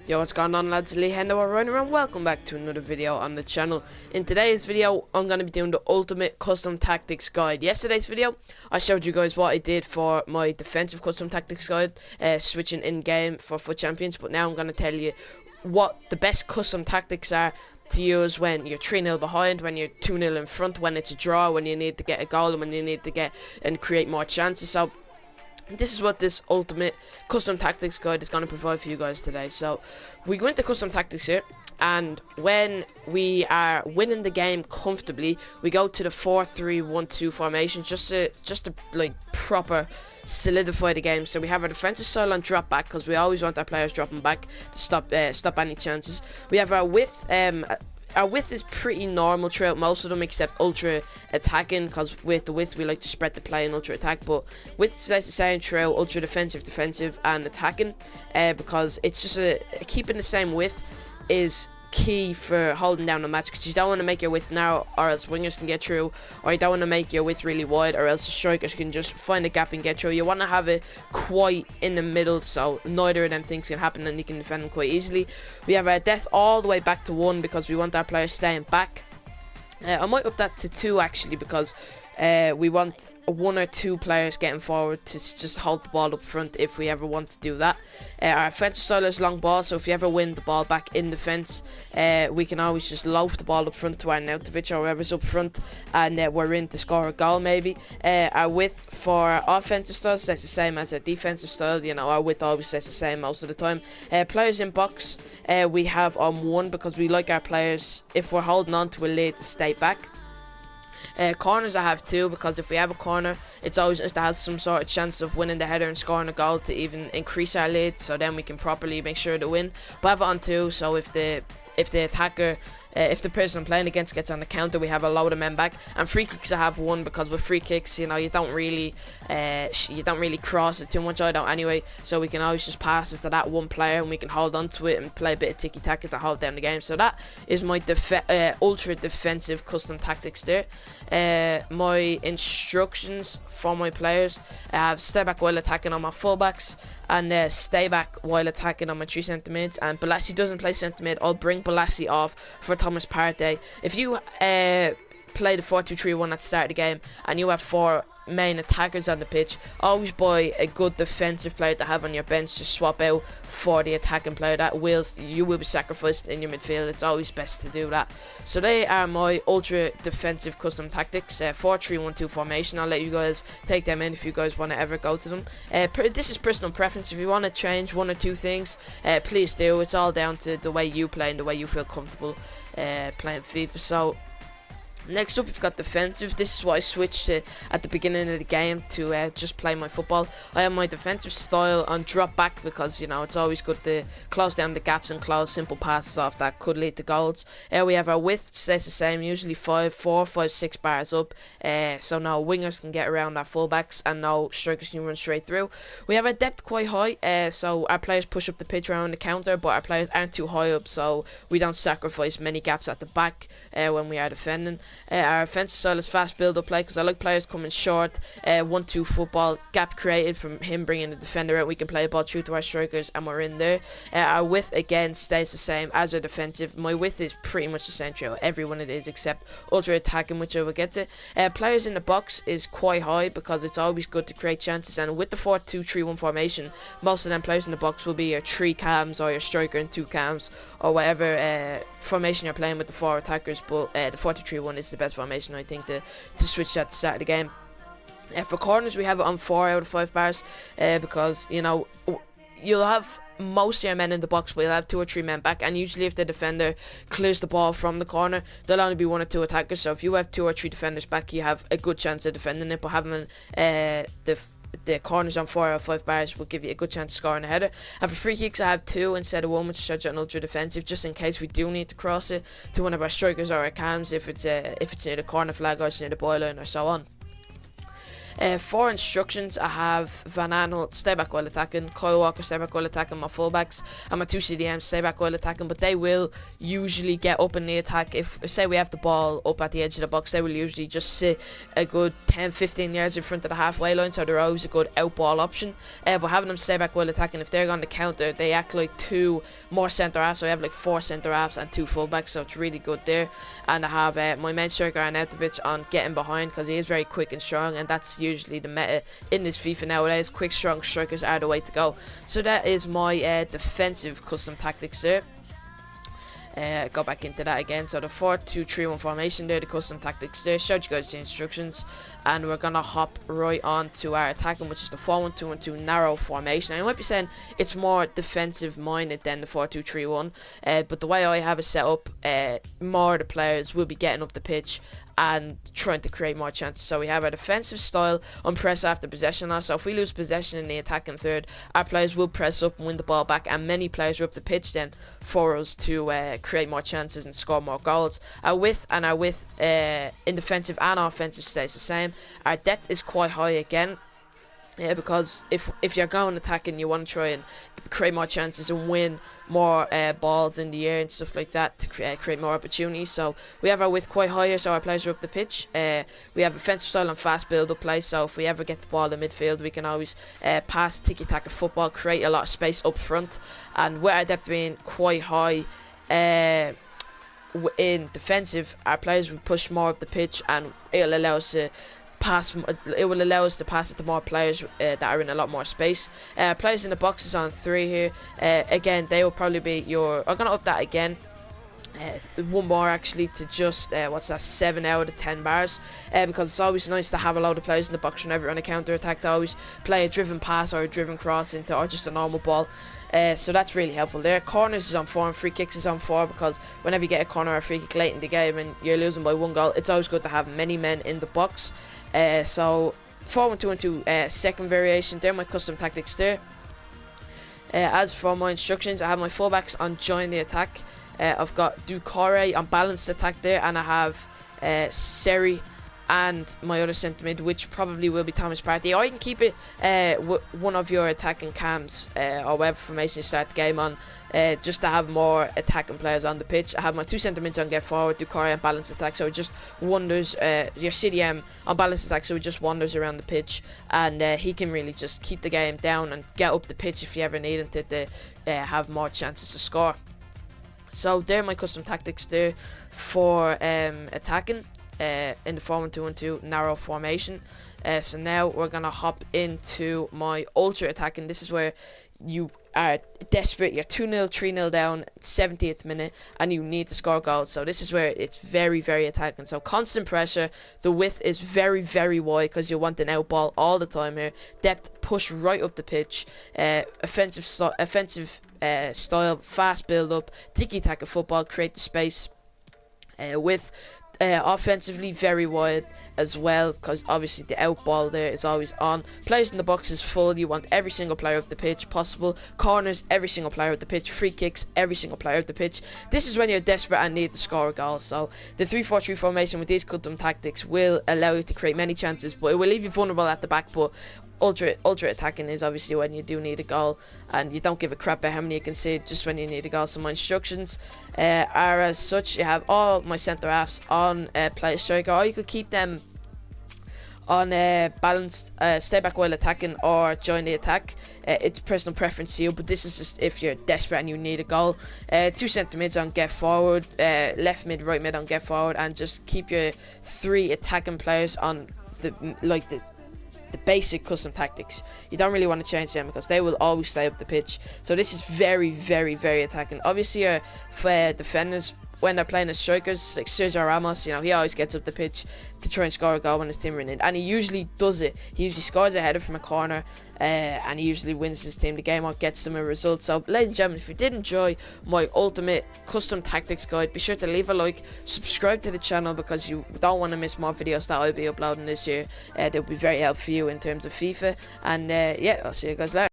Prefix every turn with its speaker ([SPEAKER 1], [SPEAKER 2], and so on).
[SPEAKER 1] Yo, what's going on, lads? Lee Hendo running around. Welcome back to another video on the channel. In today's video, I'm going to be doing the ultimate custom tactics guide. Yesterday's video, I showed you guys what I did for my defensive custom tactics guide, switching in game for FUT Champions. But now I'm going to tell you what the best custom tactics are to use when you're 3-0 behind, when you're 2-0 in front, when it's a draw, when you need to get a goal, and when you need to get and create more chances. So this is what this ultimate custom tactics guide is going to provide for you guys today. So we go into custom tactics here, and when we are winning the game comfortably, we go to the 4-3-1-2 formation just to like proper solidify the game. So we have our defensive style on drop back, because we always want our players dropping back to stop any chances. We have our width. Our width is pretty normal throughout most of them, except ultra attacking, because with the width we like to spread the play and ultra attack. But width stays the same throughout ultra defensive, and attacking, because it's just keeping the same width is key for holding down the match, because you don't want to make your width narrow or else wingers can get through, or you don't want to make your width really wide or else the strikers can just find a gap and get through. You want to have it quite in the middle, so neither of them things can happen and you can defend them quite easily. We have our depth all the way back to 1, because we want our players staying back. I might up that to 2 actually, because we want 1 or 2 players getting forward to just hold the ball up front if we ever want to do that. Our offensive style is long ball, so if you ever win the ball back in defense, we can always just loaf the ball up front to our Nautovic or whoever's up front, and we're in to score a goal maybe. Our width for our offensive style stays the same as our defensive style. You know, our width always stays the same most of the time. Players in box, we have on 1, because we like our players, if we're holding on to a lead, to stay back. Corners I have 2, because if we have a corner, it's always just to have some sort of chance of winning the header and scoring a goal to even increase our lead, so then we can properly make sure to win. But I have it on 2, so if the attacker, if the person I'm playing against gets on the counter, we have a load of men back. And free kicks I have 1, because with free kicks, you know, you don't really cross it too much. I don't anyway, so we can always just pass it to that one player and we can hold on to it and play a bit of tiki-taka to hold down the game. So that is my ultra defensive custom tactics there. My instructions for my players, I have stay back while attacking on my fullbacks, and stay back while attacking on my 3 centre mids. And Balassi doesn't play centre mid, I'll bring Balassi off for Thomas Partey. If you play the 4-2-3-1 at the start of the game and you have 4 main attackers on the pitch, always buy a good defensive player to have on your bench to swap out for the attacking player that you will be sacrificed in your midfield. It's always best to do that. So they are my ultra defensive custom tactics, 4-3-1-2 formation. I'll let you guys take them in if you guys want to ever go to them. This is personal preference. If you want to change 1 or 2 things, please do. It's all down to the way you play and the way you feel comfortable playing FIFA. So next up, we've got defensive. This is what I switched to at the beginning of the game to just play my football. I have my defensive style on drop back, because you know it's always good to close down the gaps and close simple passes off that could lead to goals. We have our width stays the same, usually 4, 5, 6 bars up, so no wingers can get around our fullbacks and no strikers can run straight through. We have our depth quite high, so our players push up the pitch around the counter, but our players aren't too high up, so we don't sacrifice many gaps at the back when we are defending. Our offensive style is fast build-up play, because I like players coming short, 1-2 football, gap created from him bringing the defender out. We can play a ball through to our strikers and we're in there. Our width again stays the same as our defensive. My width is pretty much the same throughout everyone it is, except ultra attacking, which I will get to. Players in the box is quite high, because it's always good to create chances, and with the 4-2-3-1 formation, most of them players in the box will be your 3 cams or your striker and 2 cams, or whatever formation you're playing with the 4 attackers. But the 4-2-3-1 is the best formation, I think, to switch at the start of the game. For corners, we have it on 4 out of 5 bars, because you know you'll have most of your men in the box, but you'll have 2 or 3 men back, and usually if the defender clears the ball from the corner, there'll only be 1 or 2 attackers. So if you have 2 or 3 defenders back, you have a good chance of defending it. But having the corners on 4 out of 5 bars will give you a good chance of scoring a header. And for free kicks, I have 2 instead of 1, which is an ultra defensive, just in case we do need to cross it to one of our strikers or our cams, if it's near the corner flag or it's near the byline or so on. For instructions, I have Van Aanholt, stay back while attacking, Kyle Walker, stay back while attacking, my fullbacks, and my 2 CDMs, stay back while attacking, but they will usually get up in the attack. If, say we have the ball up at the edge of the box, they will usually just sit a good 10-15 yards in front of the halfway line, so they're always a good out ball option. But having them stay back while attacking, if they're going to counter, they act like 2 more centre halves, so I have like 4 centre halves and 2 fullbacks, so it's really good there. And I have my main striker Arnautovic on getting behind, because he is very quick and strong, and that's usually the meta in this FIFA nowadays. Quick, strong strikers are the way to go. So that is my defensive custom tactics there. Go back into that again. So the 4-2-3-1 formation there, the custom tactics there, showed you guys the instructions, and we're gonna hop right on to our attacking, which is the 4-1-2-1-2 narrow formation. Now you might be saying it's more defensive minded than the 4-2-3-1, but the way I have it set up, more of the players will be getting up the pitch and trying to create more chances. So we have our defensive style on press after possession loss. So if we lose possession in the attacking third, our players will press up and win the ball back, and many players are up the pitch then for us to create more chances and score more goals. Our width in defensive and offensive stays the same. Our depth is quite high again. Yeah, because if you're going attacking, you want to try and create more chances and win more balls in the air and stuff like that to create more opportunities. So we have our width quite higher, so our players are up the pitch. We have offensive style and fast build-up play, so if we ever get the ball in midfield, we can always pass tiki-taka football, create a lot of space up front. And with our depth being quite high, in defensive, our players will push more up the pitch, and it'll allow us to pass. It will allow us to pass it to more players that are in a lot more space. Players in the boxes on 3 here. Again, they will probably be your. I'm gonna up that again. One more actually to just what's that, 7 out of 10 bars, because it's always nice to have a lot of players in the box whenever on a counter attack to always play a driven pass or a driven cross into, or just a normal ball. So that's really helpful there. Corners is on 4 and free kicks is on 4, because whenever you get a corner or a free kick late in the game and you're losing by 1 goal, it's always good to have many men in the box. So 4-1-2-1-2 second variation there, my custom tactics there. As for my instructions, I have my fullbacks on join the attack. I've got Doucouré on balanced attack there, and I have Seri and my other centre mid, which probably will be Thomas Partey, or you can keep it one of your attacking cams or whatever formation you start the game on, just to have more attacking players on the pitch. I have my 2 centre mids on get forward, Doucouré on balanced attack, so it just wanders, your CDM on balanced attack, so it just wanders around the pitch, and he can really just keep the game down and get up the pitch if you ever need him to have more chances to score. So there are my custom tactics there for attacking in the 4-1-2-1-2 narrow formation. So now we're gonna hop into my ultra attacking. This is where you are desperate, you're 2-0, 3-0 down, 70th minute, and you need to score goals. So this is where it's very, very attacking. So constant pressure, the width is very, very wide because you want an out ball all the time here. Depth, push right up the pitch. Offensive style, fast build up, tiki-taka football, create the space. With offensively very wide as well, because obviously the out ball there is always on. Players in the box is full, you want every single player of the pitch possible. Corners, every single player of the pitch. Free kicks, every single player of the pitch. This is when you're desperate and need to score a goal. So the 3-4-3 formation with these custom tactics will allow you to create many chances, but it will leave you vulnerable at the back. But ultra attacking is obviously when you do need a goal, and you don't give a crap about how many you can see, just when you need a goal. So my instructions are as such. You have all my centre halves on play striker, or you could keep them on balanced, stay back while attacking, or join the attack. It's personal preference to you, but this is just if you're desperate and you need a goal. 2 centre mids on get forward, left mid, right mid on get forward, and just keep your 3 attacking players on the basic custom tactics. You don't really want to change them because they will always stay up the pitch. So this is very, very, very attacking. Obviously your defenders, when they're playing as strikers, like Sergio Ramos, you know, he always gets up the pitch to try and score a goal when his team are in it, and he usually does it. He usually scores a header from a corner, and he usually wins his team the game or gets them a result. So ladies and gentlemen, if you did enjoy my ultimate custom tactics guide, be sure to leave a like, subscribe to the channel, because you don't want to miss more videos that I'll be uploading this year. They'll be very helpful for you in terms of FIFA, and yeah, I'll see you guys later.